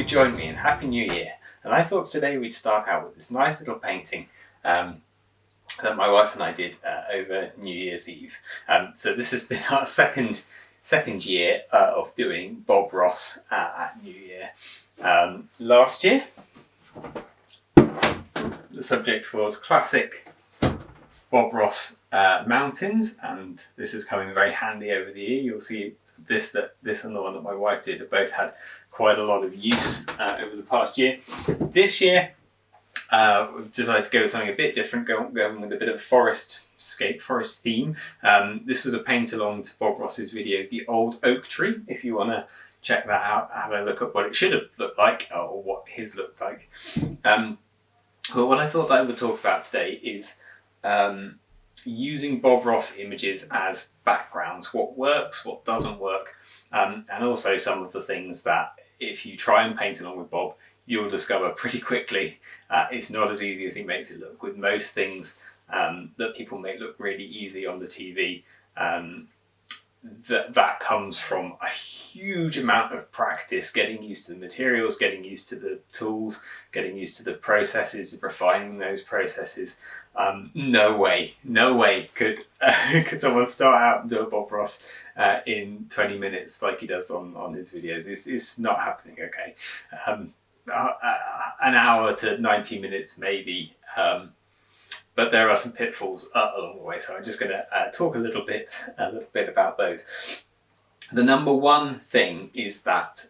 join me in Happy New Year. And I thought today we'd start out with this nice little painting that my wife and I did over New Year's Eve. So this has been our second year of doing Bob Ross at New Year. Last year, the subject was classic Bob Ross mountains, and this is coming very handy over the year. You'll see this and the one that my wife did have both had quite a lot of use over the past year. This year, we've decided to go with something a bit different, going with a bit of a forest theme. This was a paint along to Bob Ross's video, The Old Oak Tree. If you want to check that out, have a look at what it should have looked like, or what his looked like. But what I thought I would talk about today is using Bob Ross images as backgrounds, what works, what doesn't work, and also some of the things that if you try and paint along with Bob, you'll discover pretty quickly it's not as easy as he makes it look. With most things that people make look really easy on the TV, that comes from a huge amount of practice, getting used to the materials, getting used to the tools, getting used to the processes, refining those processes. No way could someone start out and do a Bob Ross in 20 minutes like he does on his videos. It's not happening, okay? An hour to 90 minutes maybe, but there are some pitfalls along the way, so I'm just going to talk a little bit about those. The number one thing is that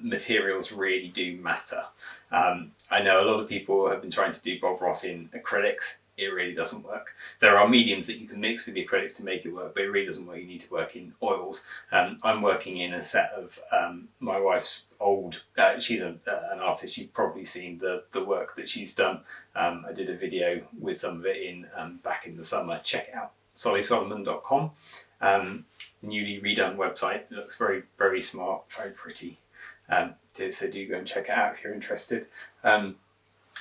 materials really do matter. I know a lot of people have been trying to do Bob Ross in acrylics. It really doesn't work. There are mediums that you can mix with the acrylics to make it work, but it really doesn't work. You need to work in oils. I'm working in a set of my wife's old, she's an artist, you've probably seen the work that she's done. I did a video with some of it in back in the summer. Check it out, sollysolomon.com. Newly redone website. It looks very, very smart, very pretty. So do go and check it out if you're interested.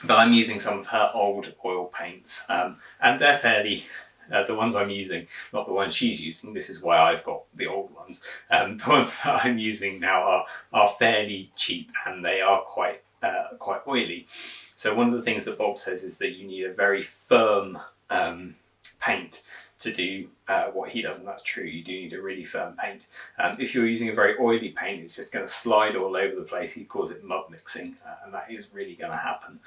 But I'm using some of her old oil paints, and they're fairly, the ones I'm using, not the ones she's using, this is why I've got the old ones. The ones that I'm using now are fairly cheap, and they are quite oily. So one of the things that Bob says is that you need a very firm paint to do what he does, and that's true. You do need a really firm paint. If you're using a very oily paint, it's just going to slide all over the place. He calls it mud mixing, and that is really going to happen.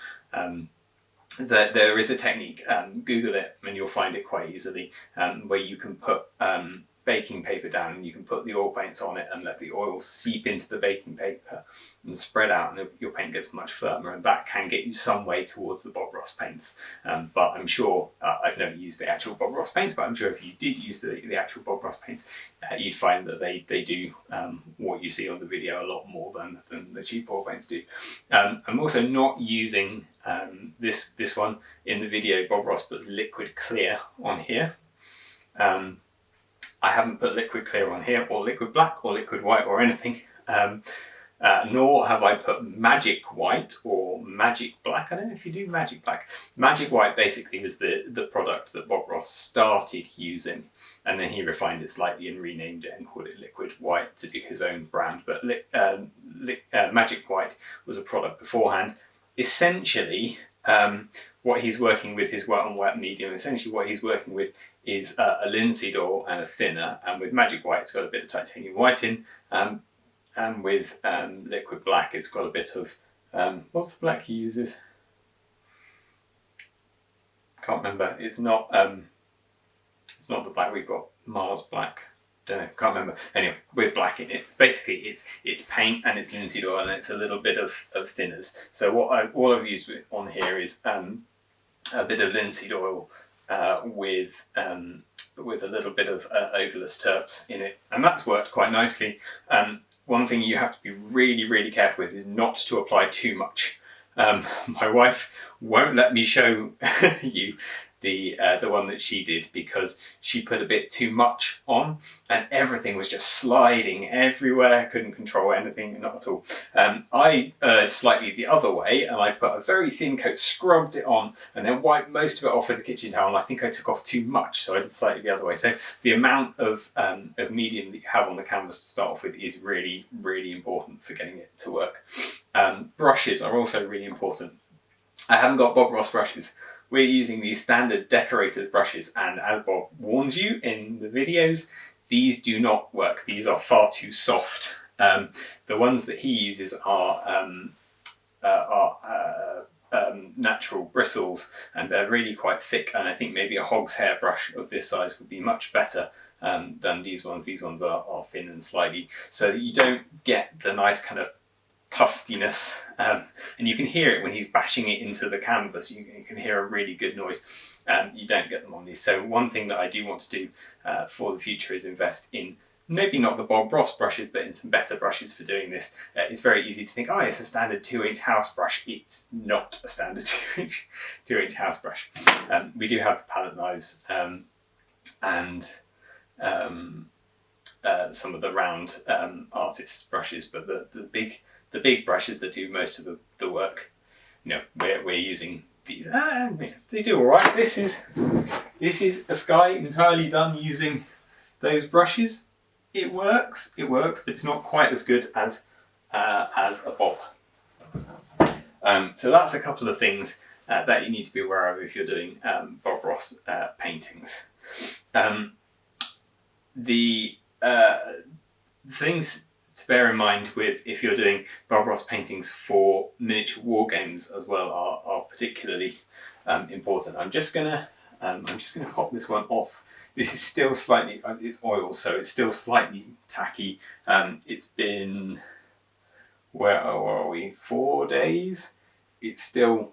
So there is a technique, Google it and you'll find it quite easily, where you can put baking paper down and you can put the oil paints on it and let the oil seep into the baking paper and spread out, and your paint gets much firmer, and that can get you some way towards the Bob Ross paints. But I'm sure, I've never used the actual Bob Ross paints, but I'm sure if you did use the actual Bob Ross paints, you'd find that they do what you see on the video a lot more than the cheap oil paints do. I'm also not using this one in the video. Bob Ross put liquid clear on here. I haven't put liquid clear on here, or liquid black, or liquid white, or anything. Nor have I put magic white or magic black. I don't know if you do magic black. Magic white basically was the product that Bob Ross started using, and then he refined it slightly and renamed it and called it liquid white to do his own brand. But magic white was a product beforehand. Essentially, what he's working with is wet on wet medium. Essentially what he's working with is a linseed oil and a thinner, and with magic white it's got a bit of titanium white in, and with liquid black it's got a bit of, what's the black he uses? Can't remember. It's not the black we've got, Mars black. Don't know, can't remember. Anyway, with black in it, basically it's paint and it's linseed oil and it's a little bit of thinners. So all I've used on here is a bit of linseed oil with a little bit of odorless terps in it, and that's worked quite nicely. One thing you have to be really, really careful with is not to apply too much. My wife won't let me show you the one that she did, because she put a bit too much on and everything was just sliding everywhere, couldn't control anything, not at all. I erred slightly the other way, and I put a very thin coat, scrubbed it on, and then wiped most of it off with the kitchen towel. I think I took off too much, so I did slightly the other way. So the amount of medium that you have on the canvas to start off with is really, really important for getting it to work. Brushes are also really important. I haven't got Bob Ross brushes. We're using these standard decorator's brushes, and as Bob warns you in the videos, these do not work. These are far too soft. The ones that he uses are natural bristles, and they're really quite thick, and I think maybe a hog's hair brush of this size would be much better than these ones. These ones are thin and slidey, so that you don't get the nice kind of tuftiness, and you can hear it when he's bashing it into the canvas. You can hear a really good noise. You don't get them on these. So one thing that I do want to do for the future is invest in maybe not the Bob Ross brushes, but in some better brushes for doing this. It's very easy to think, oh, it's a standard 2-inch house brush. It's not a standard 2-inch house brush. We do have palette knives and some of the round artist's brushes, but the big brushes that do most of the work, we're using these. They do all right. This is a sky entirely done using those brushes. It works, but it's not quite as good as a Bob. So that's a couple of things that you need to be aware of if you're doing Bob Ross paintings. The things to bear in mind with if you're doing Bob Ross paintings for miniature war games as well are particularly important. I'm just gonna pop this one off. This is still slightly, it's oil, so it's still slightly tacky. It's been, where are we, 4 days? It's still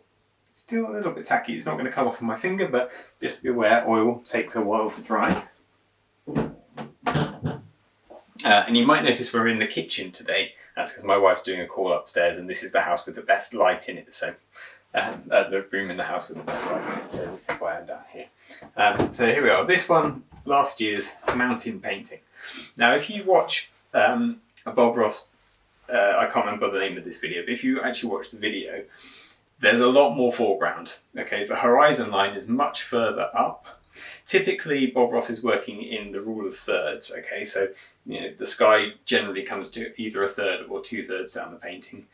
a little bit tacky. It's not going to come off of my finger, but just be aware, oil takes a while to dry. And you might notice we're in the kitchen today. That's because my wife's doing a call upstairs, and this is the house with the best light in it. So the room in the house with the best light in it. So this is why I'm down here. So here we are. This one, last year's mountain painting. Now, if you watch a Bob Ross, I can't remember the name of this video, but if you actually watch the video, there's a lot more foreground. Okay, the horizon line is much further up. Typically, Bob Ross is working in the rule of thirds. Okay, so the sky generally comes to either a third or 2/3 down the painting.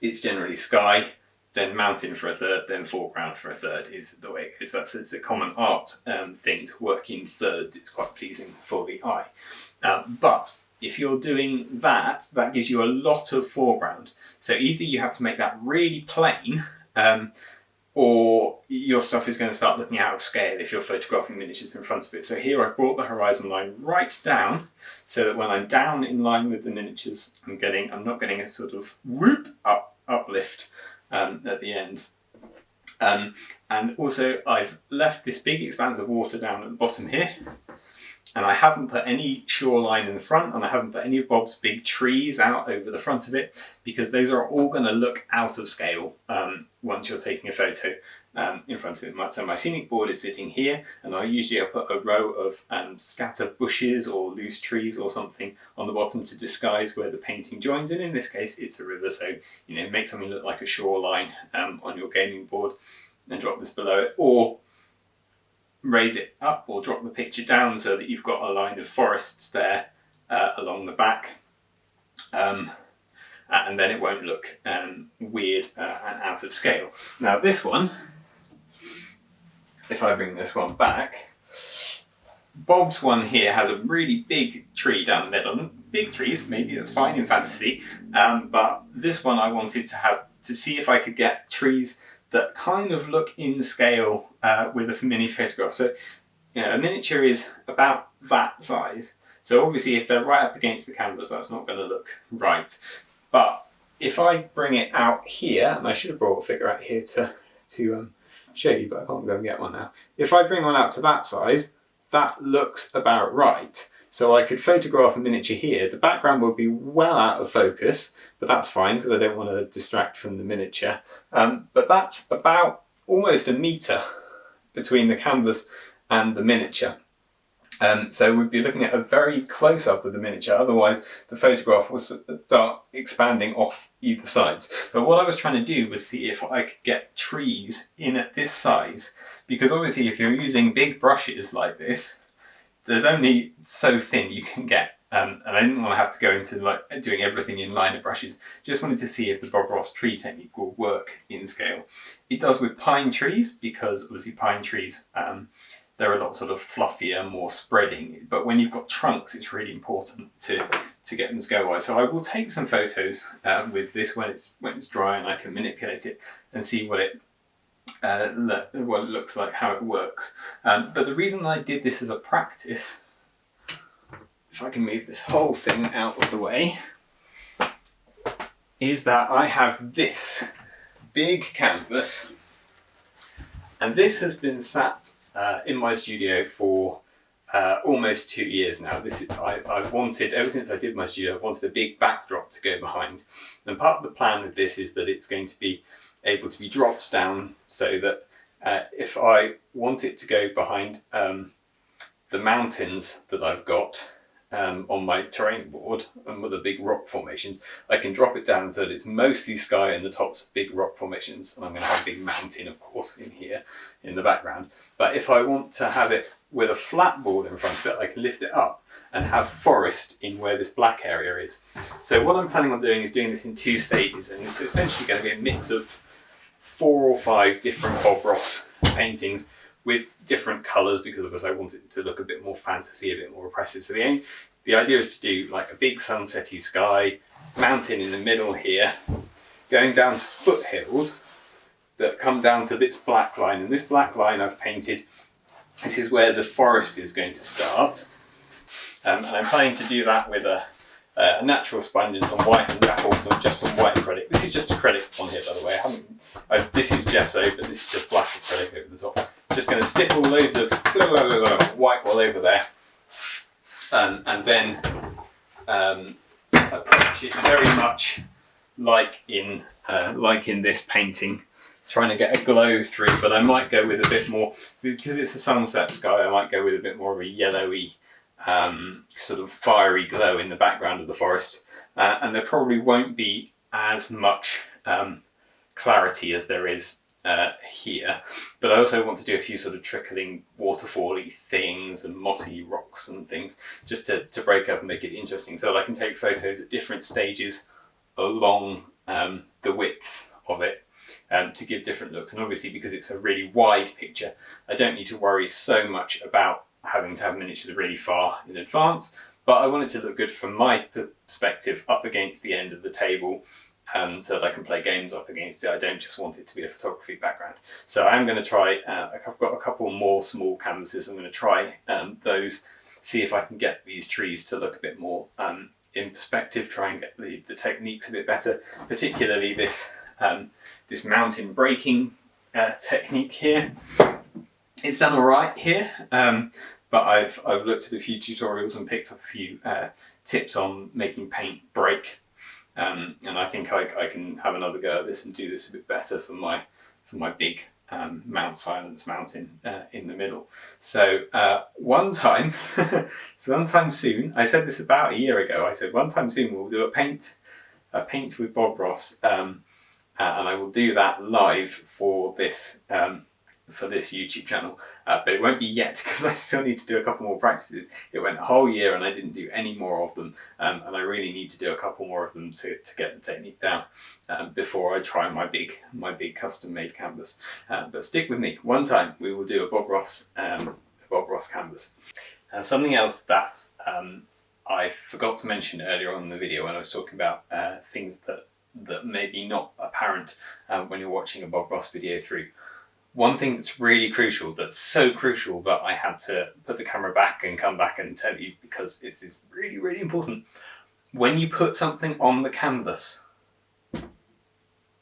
It's generally sky, then mountain for a third, then foreground for a third is the way it is. It's a common art thing to work in thirds. It's quite pleasing for the eye. But if you're doing that, that gives you a lot of foreground. So either you have to make that really plain, or your stuff is going to start looking out of scale if you're photographing miniatures in front of it. So here I've brought the horizon line right down, so that when I'm down in line with the miniatures, I'm not getting a sort of whoop uplift at the end. And also I've left this big expanse of water down at the bottom here, and I haven't put any shoreline in the front, and I haven't put any of Bob's big trees out over the front of it, because those are all going to look out of scale once you're taking a photo in front of it. So my scenic board is sitting here, and I'll put a row of scatter bushes or loose trees or something on the bottom to disguise where the painting joins. And in this case, it's a river, so make something look like a shoreline on your gaming board, and drop this below it, or raise it up or drop the picture down so that you've got a line of forests there along the back, and then it won't look weird and out of scale. Now this one, if I bring this one back, Bob's one here has a really big tree down the middle. Big trees, maybe that's fine in fantasy, but this one I wanted to see if I could get trees that kind of look in scale with a mini photograph. So a miniature is about that size. So obviously if they're right up against the canvas, that's not going to look right. But if I bring it out here, and I should have brought a figure out here to show you, but I can't go and get one now. If I bring one out to that size, that looks about right. So I could photograph a miniature here. The background will be well out of focus, but that's fine because I don't want to distract from the miniature. But that's about almost a metre between the canvas and the miniature. So we'd be looking at a very close up of the miniature, otherwise the photograph will start expanding off either sides. But what I was trying to do was see if I could get trees in at this size, because obviously if you're using big brushes like this, there's only so thin you can get. And I didn't want to have to go into like doing everything in liner brushes. Just wanted to see if the Bob Ross tree technique will work in scale. It does with pine trees, because obviously pine trees, they're a lot sort of fluffier, more spreading. But when you've got trunks, it's really important to get them scale wise. So I will take some photos with this when it's dry, and I can manipulate it and see what it looks like, how it works. But the reason I did this as a practice, if I can move this whole thing out of the way, is that I have this big canvas, and this has been sat in my studio for almost 2 years now. I've wanted, ever since I did my studio, I've wanted a big backdrop to go behind. And part of the plan with this is that it's going to be able to be dropped down, so that if I want it to go behind the mountains that I've got on my terrain board and with the big rock formations, I can drop it down so that it's mostly sky and the tops of big rock formations, and I'm going to have a big mountain, of course, in here in the background. But if I want to have it with a flat board in front of it, I can lift it up and have forest in where this black area is. So what I'm planning on doing is doing this in 2 stages, and it's essentially going to be a mix of 4 or 5 different Bob Ross paintings with different colours, because of course I want it to look a bit more fantasy, a bit more oppressive. So the idea is to do like a big sunsetty sky, mountain in the middle here, going down to foothills that come down to this black line, and this black line I've painted, this is where the forest is going to start. And I'm planning to do that with a natural sponge and some white, and also just some white acrylic. This is just acrylic on here, by the way. This is gesso, but this is just black acrylic over the top. Just going to stipple loads of white all over there, and then approach it very much like in this painting, trying to get a glow through. But I might go with a bit more, because it's a sunset sky, I might go with a bit more of a yellowy, sort of fiery glow in the background of the forest, and there probably won't be as much clarity as there is here, but I also want to do a few sort of trickling waterfall-y things and mossy rocks and things, just to break up and make it interesting, so that I can take photos at different stages along the width of it, to give different looks. And obviously, because it's a really wide picture, I don't need to worry so much about having to have miniatures really far in advance, but I want it to look good from my perspective up against the end of the table, so that I can play games up against it. I don't just want it to be a photography background. So I'm going to try, I've got a couple more small canvases, I'm going to try those, see if I can get these trees to look a bit more in perspective, try and get the techniques a bit better, particularly this mountain breaking technique here. It's done all right here, but I've looked at a few tutorials and picked up a few tips on making paint break. And I think I can have another go at this and do this a bit better for my big Mount Silence mountain in the middle. So one time soon, I said this about a year ago, I said one time soon we'll do a paint with Bob Ross, and I will do that live for this YouTube channel, but it won't be yet, because I still need to do a couple more practices. It went a whole year and I didn't do any more of them, and I really need to do a couple more of them to get the technique down before I try my big custom made canvas. But stick with me, one time we will do a Bob Ross canvas. And something else that I forgot to mention earlier on in the video when I was talking about things that may be not apparent when you're watching a Bob Ross video through. One thing that's really crucial, that's so crucial that I had to put the camera back and come back and tell you, because this is really, really important. When you put something on the canvas,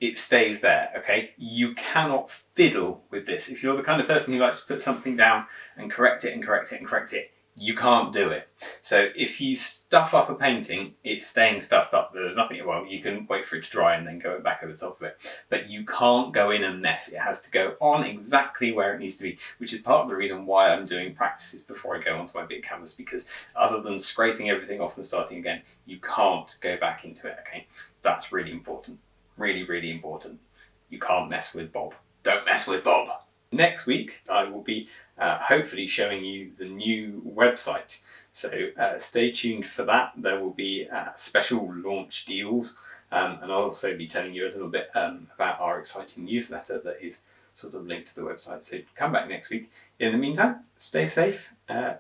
it stays there, okay? You cannot fiddle with this. If you're the kind of person who likes to put something down and correct it and correct it and correct it, you can't do it. So if you stuff up a painting, it's staying stuffed up. There's nothing, well, you can wait for it to dry and then go back over the top of it. But you can't go in and mess. It has to go on exactly where it needs to be, which is part of the reason why I'm doing practices before I go onto my big canvas, because other than scraping everything off and starting again, you can't go back into it, okay? That's really important. Really, really important. You can't mess with Bob. Don't mess with Bob. Next week, I will be hopefully showing you the new website. So stay tuned for that. There will be special launch deals, and I'll also be telling you a little bit about our exciting newsletter that is sort of linked to the website. So come back next week. In the meantime, stay safe,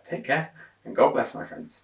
take care, and God bless, my friends.